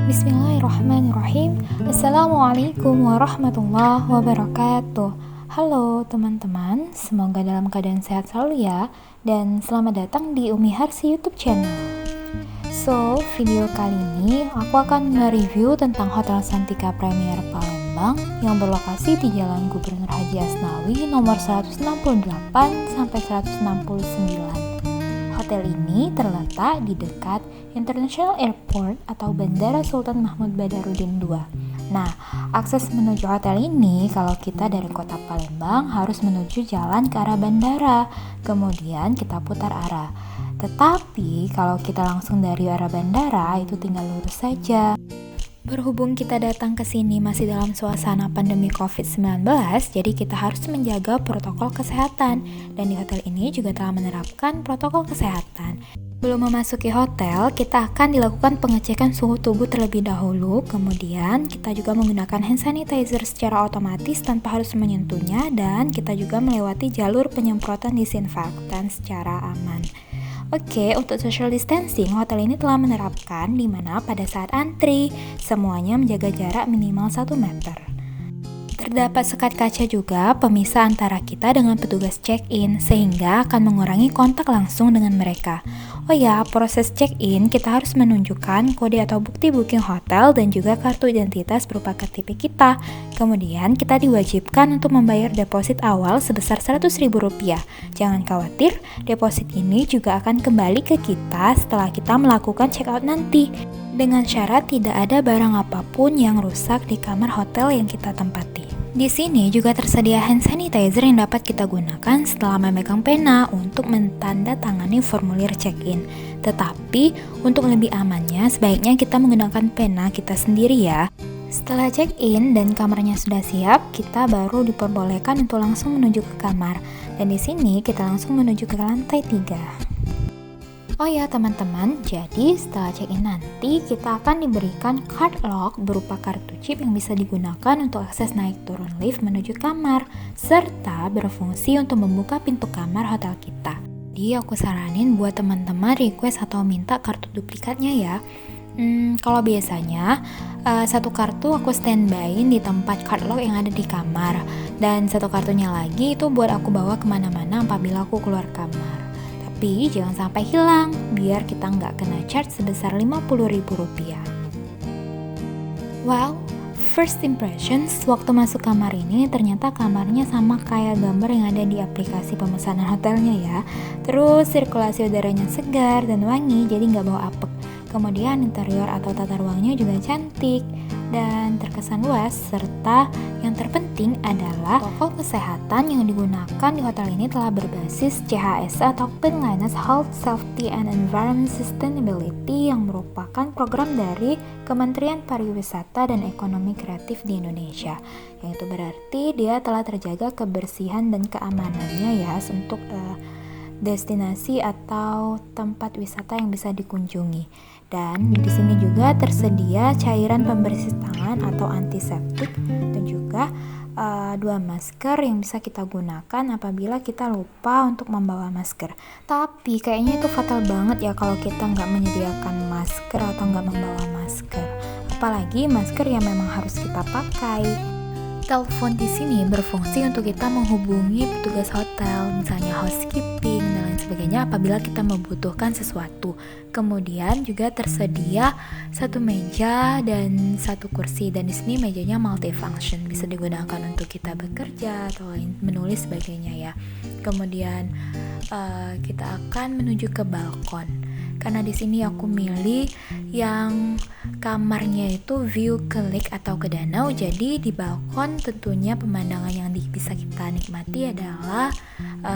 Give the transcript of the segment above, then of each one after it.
Bismillahirrahmanirrahim. Assalamualaikum warahmatullahi wabarakatuh. Halo teman-teman, semoga dalam keadaan sehat selalu ya. Dan selamat datang di Umi Harsi YouTube channel. So, video kali ini aku akan mereview tentang Hotel Santika Premier Palembang yang berlokasi di Jalan Gubernur Haji Asnawi nomor 168 sampai 169. Hotel ini terletak di dekat International Airport atau Bandara Sultan Mahmud Badarudin II. Nah, akses menuju hotel ini kalau kita dari kota Palembang harus menuju jalan ke arah bandara, kemudian kita putar arah. Tetapi kalau kita langsung dari arah bandara itu tinggal lurus saja. Berhubung kita datang ke sini masih dalam suasana pandemi COVID-19, jadi kita harus menjaga protokol kesehatan. Dan di hotel ini juga telah menerapkan protokol kesehatan. Belum memasuki hotel, kita akan dilakukan pengecekan suhu tubuh terlebih dahulu. Kemudian kita juga menggunakan hand sanitizer secara otomatis tanpa harus menyentuhnya. Dan kita juga melewati jalur penyemprotan disinfektan secara aman. Oke, untuk social distancing, hotel ini telah menerapkan di mana pada saat antri, semuanya menjaga jarak minimal 1 meter. Terdapat sekat kaca juga pemisah antara kita dengan petugas check-in, sehingga akan mengurangi kontak langsung dengan mereka. Oh ya, proses check-in kita harus menunjukkan kode atau bukti booking hotel dan juga kartu identitas berupa KTP kita. Kemudian kita diwajibkan untuk membayar deposit awal sebesar Rp100.000. Jangan khawatir, deposit ini juga akan kembali ke kita setelah kita melakukan check-out nanti. Dengan syarat tidak ada barang apapun yang rusak di kamar hotel yang kita tempati. Di sini juga tersedia hand sanitizer yang dapat kita gunakan setelah memegang pena untuk mentandatangani formulir check-in. Tetapi untuk lebih amannya sebaiknya kita menggunakan pena kita sendiri ya. Setelah check-in dan kamarnya sudah siap, kita baru diperbolehkan untuk langsung menuju ke kamar. Dan di sini kita langsung menuju ke lantai 3. Oh ya teman-teman, jadi setelah check-in nanti kita akan diberikan card lock berupa kartu chip yang bisa digunakan untuk akses naik turun lift menuju kamar, serta berfungsi untuk membuka pintu kamar hotel kita. Jadi aku saranin buat teman-teman request atau minta kartu duplikatnya ya. Kalau biasanya satu kartu aku standby-in di tempat card lock yang ada di kamar, dan satu kartunya lagi itu buat aku bawa kemana-mana apabila aku keluar kamar. Tapi jangan sampai hilang, biar kita nggak kena charge sebesar Rp50.000. Wow, first impressions waktu masuk kamar ini ternyata kamarnya sama kayak gambar yang ada di aplikasi pemesanan hotelnya ya. Terus sirkulasi udaranya segar dan wangi, jadi nggak bau apek. Kemudian interior atau tata ruangnya juga cantik dan terkesan luas, serta yang terpenting adalah protokol kesehatan yang digunakan di hotel ini telah berbasis CHSE atau Cleanliness, Health, Safety, and Environment Sustainability yang merupakan program dari Kementerian Pariwisata dan Ekonomi Kreatif di Indonesia. Yang itu berarti dia telah terjaga kebersihan dan keamanannya ya untuk destinasi atau tempat wisata yang bisa dikunjungi. Dan di sini juga tersedia cairan pembersih tangan atau antiseptik dan juga 2 masker yang bisa kita gunakan apabila kita lupa untuk membawa masker. Tapi kayaknya itu fatal banget ya kalau kita nggak menyediakan masker atau nggak membawa masker. Apalagi masker yang memang harus kita pakai. Telepon di sini berfungsi untuk kita menghubungi petugas hotel, misalnya housekeeping dan lain sebagainya apabila kita membutuhkan sesuatu. Kemudian juga tersedia 1 meja dan 1 kursi, dan di sini mejanya multifunction, bisa digunakan untuk kita bekerja atau menulis sebagainya ya. Kemudian kita akan menuju ke balkon. Karena di sini aku milih yang kamarnya itu view ke lake atau ke danau, jadi di balkon tentunya pemandangan yang bisa kita nikmati adalah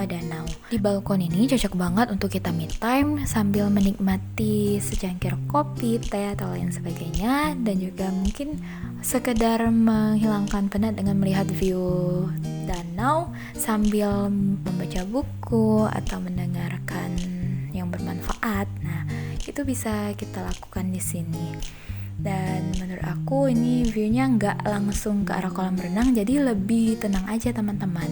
danau. Di balkon ini cocok banget untuk kita me time sambil menikmati secangkir kopi, teh atau lain sebagainya, dan juga mungkin sekedar menghilangkan penat dengan melihat view danau sambil membaca buku atau mendengarkan yang bermanfaat. Nah, itu bisa kita lakukan di sini. Dan menurut aku ini view-nya nggak langsung ke arah kolam renang, jadi lebih tenang aja teman-teman.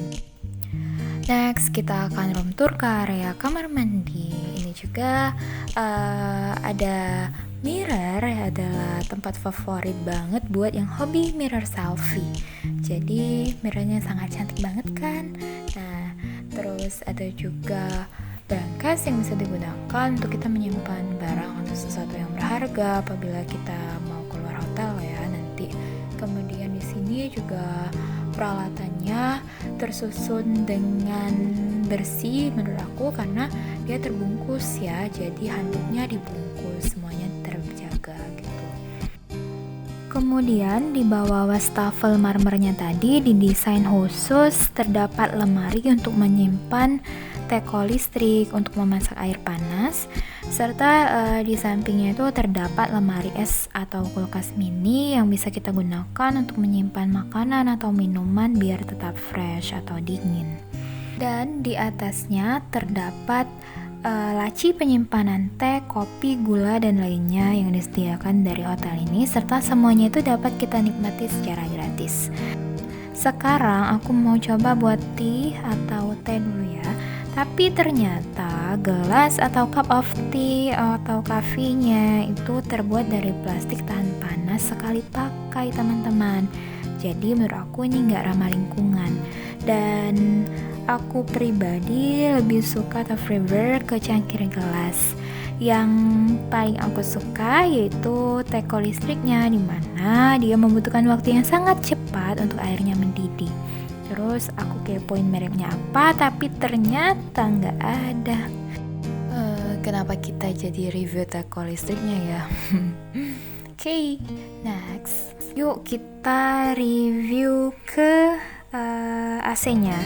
Next, kita akan room tour ke area kamar mandi. Ini juga ada mirror, adalah tempat favorit banget buat yang hobi mirror selfie. Jadi mirrornya sangat cantik banget kan. Nah, terus ada juga brankas yang bisa digunakan untuk kita menyimpan barang atau sesuatu yang berharga apabila kita mau keluar hotel ya nanti. Kemudian di sini juga peralatannya tersusun dengan bersih menurut aku karena dia terbungkus ya. Jadi handuknya dibungkus, semuanya terjaga gitu. Kemudian di bawah wastafel marmernya tadi didesain khusus terdapat lemari untuk menyimpan teko listrik untuk memasak air panas, serta di sampingnya itu terdapat lemari es atau kulkas mini yang bisa kita gunakan untuk menyimpan makanan atau minuman biar tetap fresh atau dingin. Dan di atasnya terdapat laci penyimpanan teh, kopi, gula, dan lainnya yang disediakan dari hotel ini, serta semuanya itu dapat kita nikmati secara gratis. Sekarang aku mau coba buat tea atau teh dulu ya. Tapi ternyata gelas atau cup of tea atau kafenya itu terbuat dari plastik tahan panas sekali pakai teman-teman. Jadi menurut aku ini gak ramah lingkungan. Dan aku pribadi lebih suka atau prefer ke cangkir gelas. Yang paling aku suka yaitu teko listriknya, dimana dia membutuhkan waktu yang sangat cepat untuk airnya mendidih. Terus aku kepoin mereknya apa, tapi ternyata nggak ada. Kenapa kita jadi review teko listriknya ya? Oke, next. Yuk kita review ke AC-nya.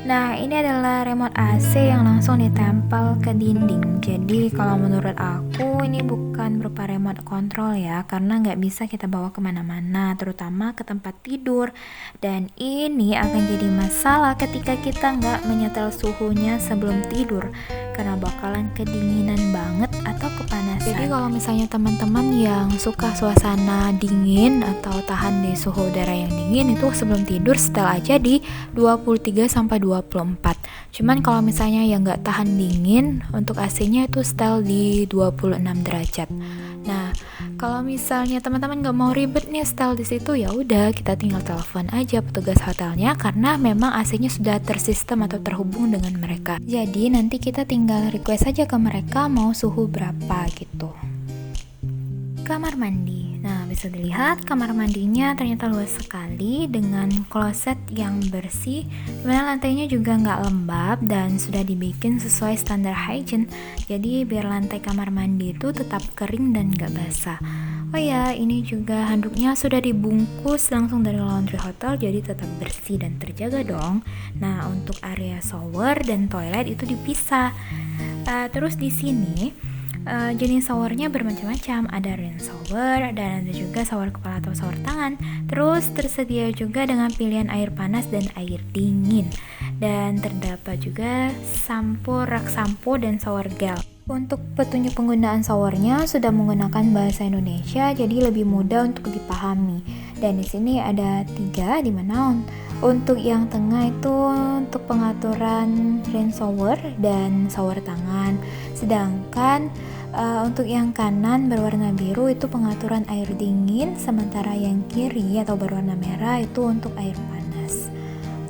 Nah, ini adalah remote AC yang langsung ditempel ke dinding. Jadi kalau menurut aku ini bukan berupa remote control ya, karena nggak bisa kita bawa kemana-mana, terutama ke tempat tidur. Dan ini akan jadi masalah ketika kita nggak menyetel suhunya sebelum tidur, karena bakalan kedinginan banget atau kepanasan. Jadi kalau misalnya teman-teman yang suka suasana dingin atau tahan di suhu udara yang dingin, itu sebelum tidur setel aja di 23-24. Cuman kalau misalnya yang nggak tahan dingin, untuk AC-nya itu setel di 26 derajat. Nah, kalau misalnya teman-teman nggak mau ribet nih setel di situ, ya udah kita tinggal telepon aja petugas hotelnya karena memang AC-nya sudah tersistem atau terhubung dengan mereka. Jadi nanti kita tinggal request aja ke mereka mau suhu berapa gitu. Kamar mandi. Nah, bisa dilihat kamar mandinya ternyata luas sekali dengan kloset yang bersih, dimana lantainya juga nggak lembab dan sudah dibikin sesuai standar hygiene. Jadi biar lantai kamar mandi itu tetap kering dan nggak basah. Oh ya, ini juga handuknya sudah dibungkus langsung dari laundry hotel, jadi tetap bersih dan terjaga dong. Nah, untuk area shower dan toilet itu dipisah. Terus di sini jenis showernya bermacam-macam, ada rain shower dan ada juga shower kepala atau shower tangan. Terus tersedia juga dengan pilihan air panas dan air dingin, dan terdapat juga rak sampo dan shower gel. Untuk petunjuk penggunaan showernya sudah menggunakan bahasa Indonesia, jadi lebih mudah untuk dipahami. Dan di sini ada 3, dimana untuk yang tengah itu untuk pengaturan rain shower dan shower tangan. Sedangkan untuk yang kanan berwarna biru itu pengaturan air dingin, sementara yang kiri atau berwarna merah itu untuk air panas.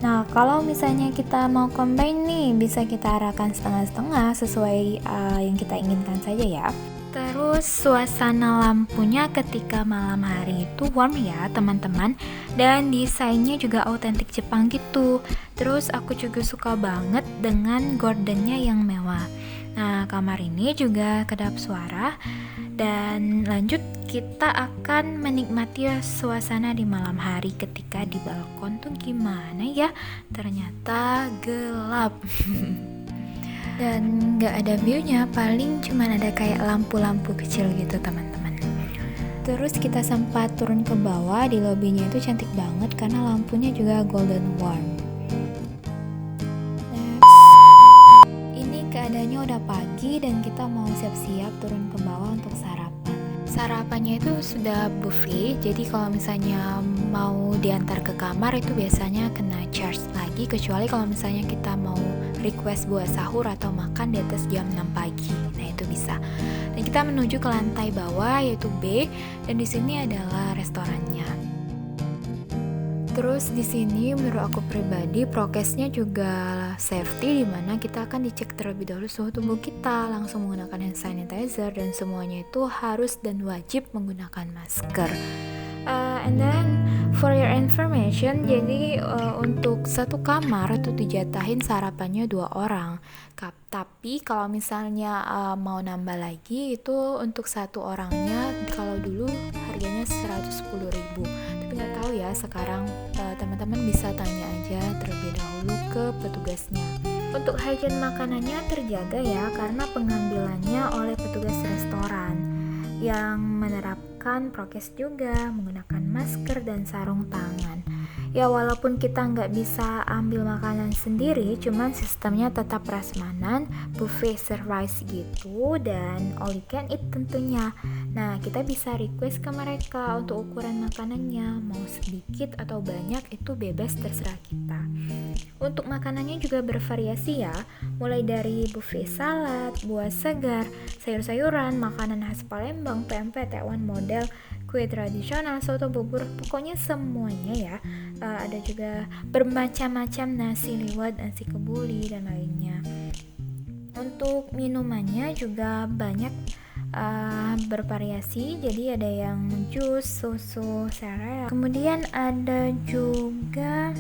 Nah, kalau misalnya kita mau combine nih, bisa kita arahkan setengah-setengah sesuai yang kita inginkan saja ya. Terus suasana lampunya ketika malam hari itu warm ya teman-teman, dan desainnya juga autentik Jepang gitu. Terus aku juga suka banget dengan gordennya yang mewah. Nah, kamar ini juga kedap suara. Dan lanjut kita akan menikmati suasana di malam hari ketika di balkon tuh gimana ya? Ternyata gelap. Dan gak ada view-nya, paling cuman ada kayak lampu-lampu kecil gitu teman-teman. Terus kita sempat turun ke bawah, di lobbynya itu cantik banget karena lampunya juga golden warm. Ini keadaannya udah pagi dan kita mau siap-siap turun ke bawah untuk sarapan. Sarapannya itu sudah buffet, jadi kalau misalnya mau diantar ke kamar itu biasanya kena charge lagi, kecuali kalau misalnya kita mau request buat sahur atau makan di atas jam 6 pagi. Nah, itu bisa. Dan kita kita menuju ke lantai bawah yaitu B, dan di sini adalah restorannya. Terus di sini menurut aku pribadi prokesnya juga safety, dimana kita akan dicek terlebih dahulu suhu tubuh kita, langsung menggunakan hand sanitizer, dan semuanya itu harus dan wajib menggunakan masker. And then for your information, jadi untuk satu kamar itu dijatahin sarapannya 2 orang. Tapi kalau misalnya mau nambah lagi itu untuk satu orangnya, kalau dulu harganya 110.000. Tapi nggak tahu ya sekarang, teman-teman bisa tanya aja terlebih dahulu ke petugasnya. Untuk hygiene makanannya terjaga ya, karena pengambilannya oleh petugas restoran yang menerapkan prokes juga, menggunakan masker dan sarung tangan. Ya walaupun kita nggak bisa ambil makanan sendiri, cuman sistemnya tetap prasmanan, buffet service gitu, dan all you can eat tentunya. Nah, kita bisa request ke mereka untuk ukuran makanannya, mau sedikit atau banyak itu bebas terserah kita. Untuk makanannya juga bervariasi ya, mulai dari buffet salad, buah segar, sayur-sayuran, makanan khas Palembang, pempek, tekwan model, kue tradisional, soto, bubur, pokoknya semuanya ya. Ada juga bermacam-macam nasi liwet, nasi kebuli, dan lainnya. Untuk minumannya juga banyak bervariasi, jadi ada yang jus, susu, sereal. Kemudian ada juga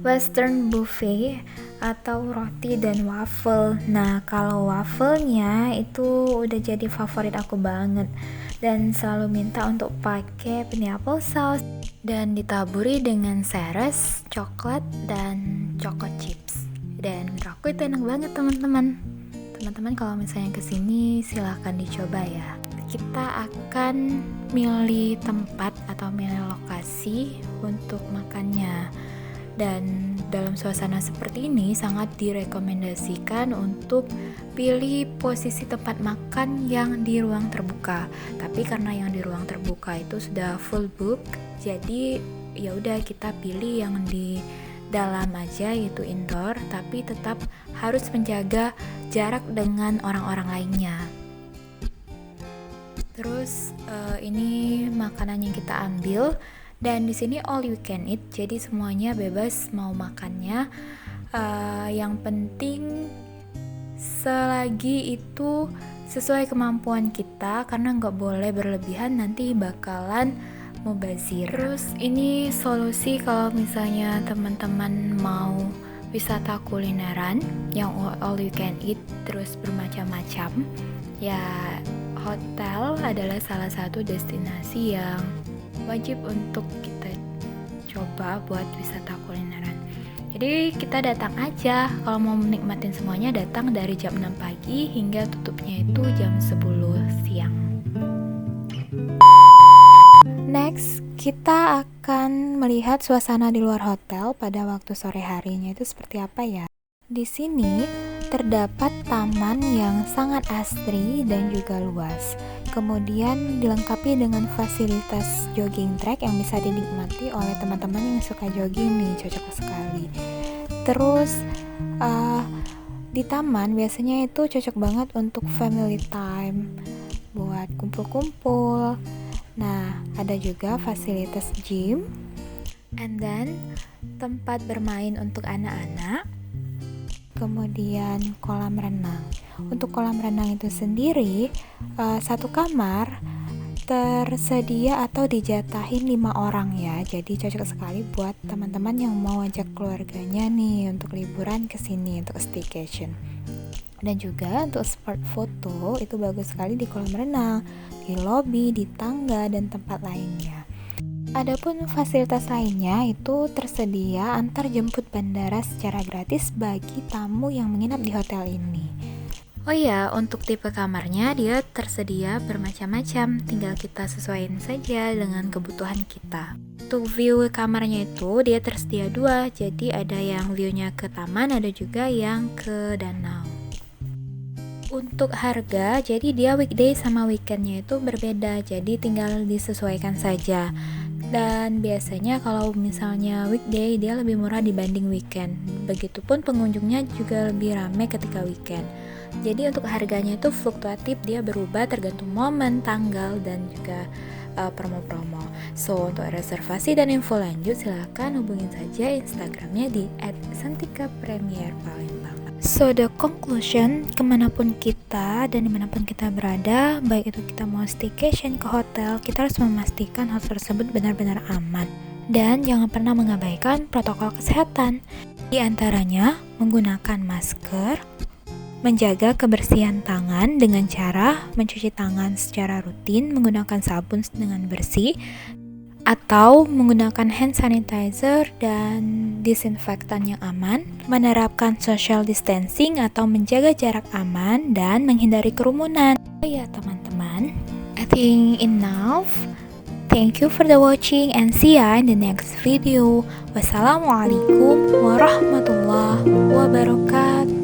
Western buffet atau roti dan waffle. Nah, kalau waffle-nya itu udah jadi favorit aku banget, dan selalu minta untuk pakai pineapple sauce dan ditaburi dengan seres, coklat, dan choco chips. Dan menurut aku itu enak banget teman-teman. Teman-teman kalau misalnya kesini silahkan dicoba ya. Kita akan milih tempat atau milih lokasi untuk makannya. Dan dalam suasana seperti ini sangat direkomendasikan untuk pilih posisi tempat makan yang di ruang terbuka. Tapi karena yang di ruang terbuka itu sudah full book, jadi ya udah kita pilih yang di dalam aja, yaitu indoor, tapi tetap harus menjaga jarak dengan orang-orang lainnya. Terus ini makanan yang kita ambil. Dan di sini all you can eat, jadi semuanya bebas mau makannya. Yang penting selagi itu sesuai kemampuan kita, karena nggak boleh berlebihan, nanti bakalan mubazir. Terus ini solusi kalau misalnya teman-teman mau wisata kulineran yang all you can eat terus bermacam-macam, ya hotel adalah salah satu destinasi yang wajib untuk kita coba buat wisata kulineran. Jadi kita datang aja, kalau mau menikmatin semuanya datang dari jam 6 pagi hingga tutupnya itu jam 10 siang. Next, kita akan melihat suasana di luar hotel pada waktu sore harinya itu seperti apa ya. Di sini terdapat taman yang sangat asri dan juga luas. Kemudian dilengkapi dengan fasilitas jogging track yang bisa dinikmati oleh teman-teman yang suka jogging nih, cocok sekali. Terus di taman biasanya itu cocok banget untuk family time, buat kumpul-kumpul. Nah, ada juga fasilitas gym, and then tempat bermain untuk anak-anak. Kemudian kolam renang. Untuk kolam renang itu sendiri, satu kamar tersedia atau dijatahin 5 orang ya. Jadi cocok sekali buat teman-teman yang mau ajak keluarganya nih untuk liburan ke sini untuk staycation. Dan juga untuk spot foto itu bagus sekali di kolam renang, di lobi, di tangga, dan tempat lainnya. Adapun fasilitas lainnya itu tersedia antar jemput bandara secara gratis bagi tamu yang menginap di hotel ini. Oh ya, untuk tipe kamarnya dia tersedia bermacam-macam, tinggal kita sesuaiin saja dengan kebutuhan kita. Untuk view kamarnya itu dia tersedia 2, jadi ada yang view-nya ke taman, ada juga yang ke danau. Untuk harga, jadi dia weekday sama weekendnya itu berbeda, jadi tinggal disesuaikan saja. Dan biasanya kalau misalnya weekday dia lebih murah dibanding weekend. Begitupun pengunjungnya juga lebih ramai ketika weekend. Jadi untuk harganya itu fluktuatif, dia berubah tergantung momen, tanggal, dan juga promo-promo. So untuk reservasi dan info lanjut silahkan hubungin saja Instagramnya di @santikapremier.palembang. So the conclusion, kemanapun kita dan dimanapun kita berada, baik itu kita mau staycation ke hotel, kita harus memastikan hotel tersebut benar-benar aman. Dan jangan pernah mengabaikan protokol kesehatan. Di antaranya menggunakan masker, menjaga kebersihan tangan dengan cara mencuci tangan secara rutin, menggunakan sabun dengan bersih, atau menggunakan hand sanitizer dan disinfektan yang aman, menerapkan social distancing atau menjaga jarak aman, dan menghindari kerumunan. Oh ya teman-teman, I think enough. Thank you for the watching and see ya in the next video. Wassalamualaikum warahmatullahi wabarakatuh.